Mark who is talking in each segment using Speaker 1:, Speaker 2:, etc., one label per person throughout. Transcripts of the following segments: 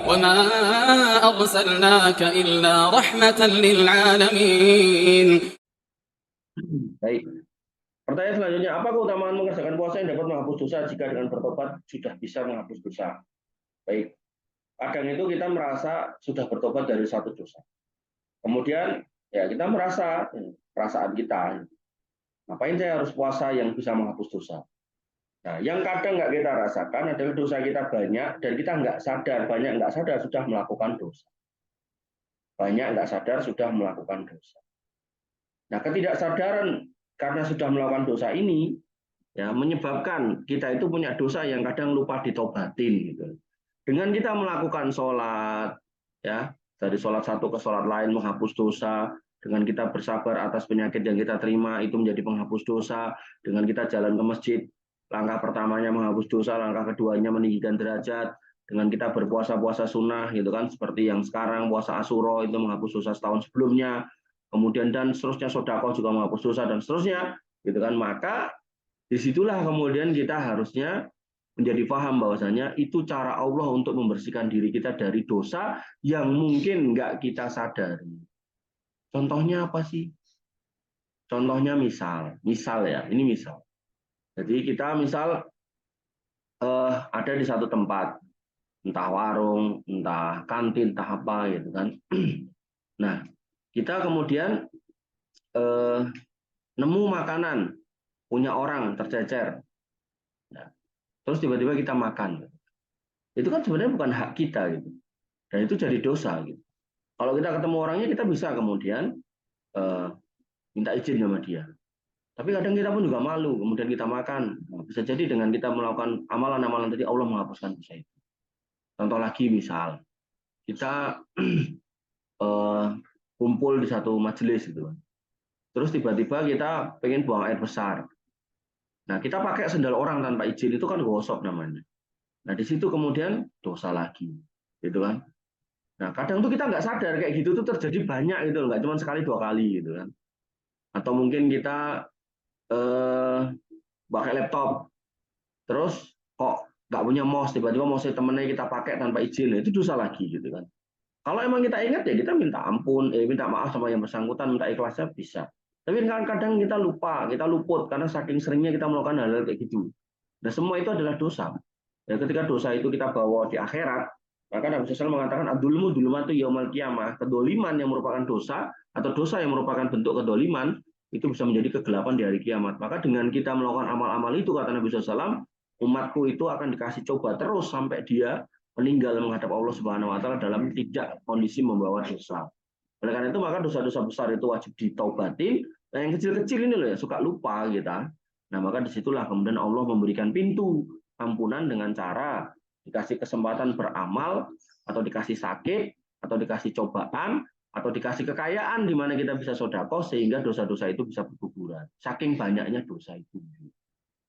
Speaker 1: وما أرسلناك إلا رحمة للعالمين.
Speaker 2: Baik. Pertanyaan selanjutnya, apa keutamaan mengerjakan puasa yang dapat menghapus dosa jika dengan bertobat sudah bisa menghapus dosa? Baik. Kadang itu kita merasa sudah bertobat dari satu dosa. Kemudian ya kita merasa perasaan kita, ngapain saya harus puasa yang bisa menghapus dosa? Nah, yang kadang nggak kita rasakan adalah dosa kita banyak dan kita nggak sadar, banyak nggak sadar sudah melakukan dosa. Banyak nggak sadar sudah melakukan dosa. Nah, ketidaksadaran karena sudah melakukan dosa ini ya menyebabkan kita itu punya dosa yang kadang lupa ditobatin gitu. Dengan kita melakukan sholat ya dari sholat satu ke sholat lain menghapus dosa, dengan kita bersabar atas penyakit yang kita terima itu menjadi penghapus dosa, dengan kita jalan ke masjid langkah pertamanya menghapus dosa, langkah keduanya meninggikan derajat, dengan kita berpuasa-puasa sunnah gitu kan seperti yang sekarang puasa Asyura itu menghapus dosa setahun sebelumnya, kemudian dan seterusnya sedekah juga menghapus dosa dan seterusnya gitu kan, maka disitulah kemudian kita harusnya menjadi paham bahwasanya itu cara Allah untuk membersihkan diri kita dari dosa yang mungkin nggak kita sadari. Contohnya apa sih? Contohnya misal ya, ini misal. Jadi kita misal ada di satu tempat, entah warung, entah kantin, entah apa gitu kan. Nah, kita kemudian nemu makanan punya orang tercecer. Nah, terus tiba-tiba kita makan. Itu kan sebenarnya bukan hak kita gitu. Dan itu jadi dosa gitu. Kalau kita ketemu orangnya kita bisa kemudian minta izin sama dia. Tapi kadang kita pun juga malu, kemudian kita makan. Nah, bisa jadi dengan kita melakukan amalan-amalan tadi Allah menghapuskan dosa itu. Contoh lagi misal kita kumpul di satu majelis gitu. Terus tiba-tiba kita pengen buang air besar. Nah, kita pakai sendal orang tanpa izin itu kan gosok namanya. Nah, di situ kemudian dosa lagi, gitu kan. Nah, kadang tuh kita nggak sadar kayak gitu tuh terjadi banyak gitu, nggak cuma sekali dua kali gitu kan. Atau mungkin kita pakai laptop, terus kok nggak punya mouse, tiba-tiba mouse temennya kita pakai tanpa izin, itu dosa lagi gitu kan. Kalau emang kita ingat ya kita minta ampun, minta maaf sama yang bersangkutan, minta ikhlasnya bisa. Tapi kadang kita lupa, kita luput karena saking seringnya kita melakukan hal-hal kayak gitu. Nah, semua itu adalah dosa. Dan ketika dosa itu kita bawa di akhirat, maka Nabi SAW mengatakan ad-dulmu dulumatu yaumal qiyamah, kedoliman yang merupakan dosa atau dosa yang merupakan bentuk kedoliman itu bisa menjadi kegelapan di hari kiamat. Maka dengan kita melakukan amal-amal itu kata Nabi SAW, umatku itu akan dikasih coba terus sampai dia meninggal menghadap Allah Subhanahu wa taala dalam tidak kondisi membawa dosa. Oleh karena itu maka dosa-dosa besar itu wajib ditaubatin. Nah, yang kecil-kecil ini loh ya suka lupa kita. Nah, maka disitulah kemudian Allah memberikan pintu ampunan dengan cara dikasih kesempatan beramal, atau dikasih sakit, atau dikasih cobaan, atau dikasih kekayaan di mana kita bisa sedekah sehingga dosa-dosa itu bisa berguguran. Saking banyaknya dosa itu.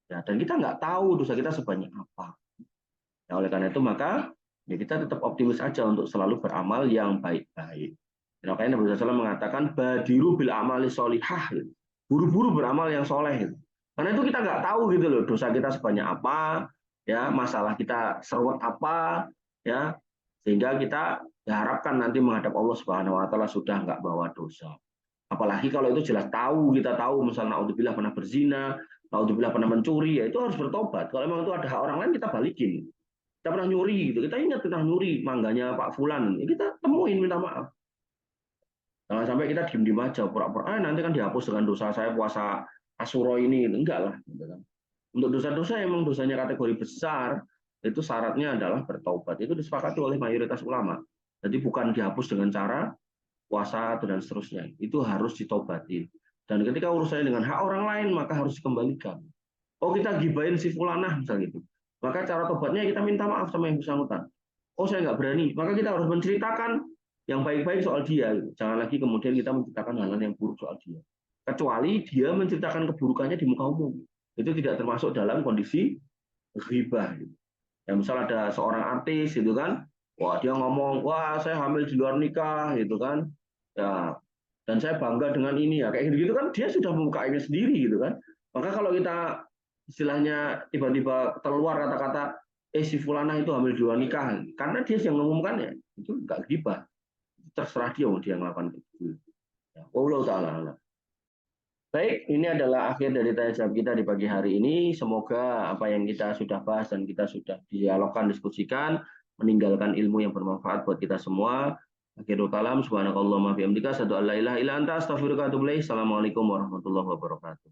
Speaker 2: Ya, dan kita nggak tahu dosa kita sebanyak apa. Nah, oleh karena itu maka ya kita tetap optimis aja untuk selalu beramal yang baik-baik. Makanya Nabi SAW mengatakan badiru bil amali solihah, gitu. Buru-buru beramal yang soleh. Gitu. Karena itu kita nggak tahu gitu loh dosa kita sebanyak apa, ya masalah kita seruat apa, ya sehingga kita diharapkan nanti menghadap Allah Subhanahu Wa Taala sudah nggak bawa dosa. Apalagi kalau itu jelas tahu, kita tahu misalnya naudzubillah pernah berzina, naudzubillah pernah mencuri, ya itu harus bertobat. Kalau memang itu ada hak orang lain kita balikin. Kita pernah nyuri gitu, kita ingat kita nyuri mangganya Pak Fulan, ya kita temuin minta maaf. Jangan sampai kita diem-diem aja, pura-pura, nanti kan dihapus dengan dosa saya puasa Asyura ini, enggak lah. Gitu kan. Untuk dosa-dosa emang dosanya kategori besar, itu syaratnya adalah bertaubat. Itu disepakati oleh mayoritas ulama. Jadi bukan dihapus dengan cara puasa atau dan seterusnya. Itu harus ditaubatin. Dan ketika urusannya dengan hak orang lain, maka harus dikembalikan. Oh, kita gibain si fulanah misalnya gitu. Maka cara tobatnya kita minta maaf sama yang bersangkutan. Oh, saya nggak berani. Maka kita harus menceritakan yang baik-baik soal dia. Jangan lagi kemudian kita menceritakan hal-hal yang buruk soal dia. Kecuali dia menceritakan keburukannya di muka umum. Itu tidak termasuk dalam kondisi ghibah. Ya, misal ada seorang artis gitu kan, wah dia ngomong, wah saya hamil di luar nikah gitu kan, ya dan saya bangga dengan ini ya kayak gitu kan dia sudah membuka aibnya sendiri gitu kan. Maka kalau kita istilahnya tiba-tiba keluar kata-kata si fulana itu hamil di luar nikah, karena dia yang mengumumkan ya, itu nggak ghibah. Terserah dia mau dia melakukan itu. Ya, Allah taala. Baik, ini adalah akhir dari tanya jawab kita di pagi hari ini. Semoga apa yang kita sudah bahas dan kita sudah dialogkan, diskusikan, meninggalkan ilmu yang bermanfaat buat kita semua. Akhirul kalam, subhanakallahumma bihamdika, asyhadu an la ilaha illa anta, astaghfiruka wa atubu ilaik. Assalamualaikum warahmatullahi wabarakatuh.